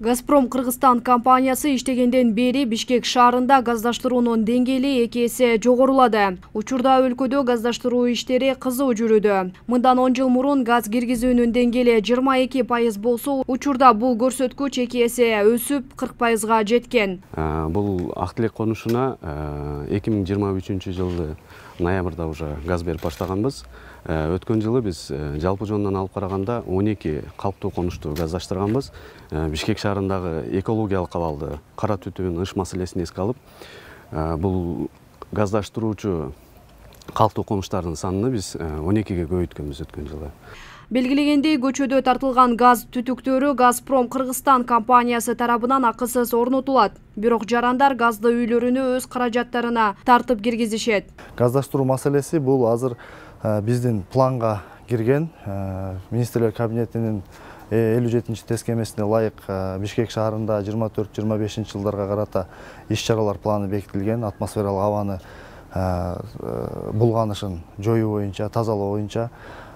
Газпром Кыргызстан компаниясы иштегенден бери Бишкек шаарында газдаштыруунун деңгээли 2 эсе жогорулады. Учурда өлкөдө газдаштыруу иштери кызуу жүрүүдө. Мындан 10 жыл мурун газ киргизүүнүн деңгээли 22% болсо, учурда бул көрсөткүч 2 эсе өсүп 40%га жеткен. Бул ак тилек конушуна 2023 жылы ноябрда уже газ берип баштаганбыз. Өткөн жылы биз жалпы жонунан алып караганда 12 калктуу конушту газдаштырганбыз. Бишкек шаарындагы экологиялык абалды, кара түтүн, ыш маселесин эске алып, бул газдаштыруучу калктуу конуштардын санын биз 12ге көбөйткөнбүз өткөн жылы. Белгилегендей, көчөдө тартылган газ түтүктөрү Газпром Кыргызстан компаниясы тарабынан акысыз орнотулат. Бирок жарандар газды үйлөрүнө өз каражаттарына тартып киргизишет. Газдаштыруу маселеси бул азыр биздин планга кирген. Министрлер кабинетинин 57-чи тескемесине ылайык Бишкек шаарында 24-25 жылдарга карата иш-чаралар планы бекитилген. Атмосфералык абаны булганышын жоюу боюнча, тазалоо боюнча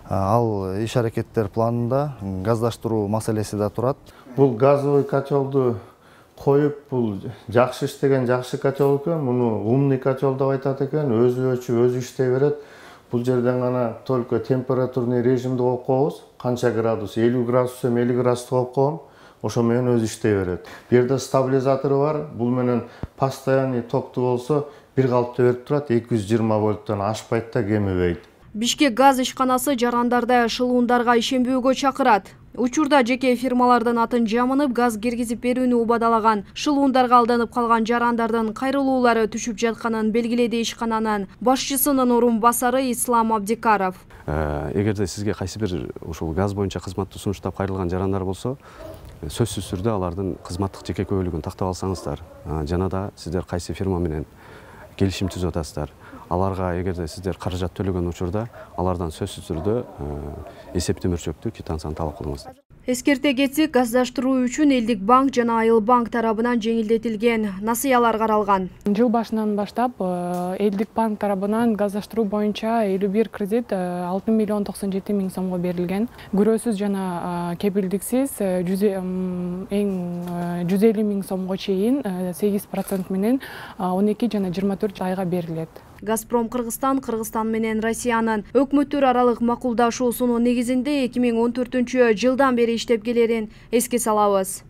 ал иш-аракеттер планында газдаштыруу маселеси да турат. Бул газовый котелду коюп, бул жакшы иштеген жакшы котел экен, муну умный котел деп айтат экен, өзү өчүп, өзү иштей берет. Бул жерден гана только температурный режимди коюп коебуз, канча градус, 50 градус 50 градус коюп коем, ошо менен өзү иштей берет. Бу жерде стабилизатору бар, бул менен постоянный токту болсо бир калыпта берип турат, 220 вольттан ашпайт да кемибейт. Бишкек газ ишканасы жарандарды шылуундарга ишенбөөгө чакырат. Учурда жеке фирмалардын атын жамынып газ киргизип берүүнү убадалаган, шылуундарга алданып калган жарандардын кайрылуулары түшүп жатканын белгиледи ишкананын башчысынын орун басары Ислам Абдикаров. Эгерде сизге кайсы бир ушул газ боюнча кызматты сунуштап кайрылган жарандар болсо, сөзсүз түрдө алардын кызматтык жеке көбөлүгүн тактап алсаңыздар, жана да сиздер кайсы фирма менен келишим түзүп атасыздар. Аларга эгерде сиздер каражат төлөгөн учурда алардан сөзсүз түрдө эсептүү мөлчөктүү квитанцияны талап кылыңыз. Эскерте кетсек, газдаштыруу үчүн Элдик банк жана Айыл банк тарабынан жеңилдетилген насыялар каралган. Жыл башынан баштап Элдик банк тарабынан газдаштыруу боюнча 51 кредит 6 миллион 97 миң сомго берилген. Күрөөсүз жана кепилдиксиз 150 миң сомго чейин 8% менен 12 жана 24 айга берилет. Газпром Кыргызстан менен Россиянын өкмөттөр аралык макулдашуусунун негизинде 2014 жылдан бери иштеп келерин эске салабыз.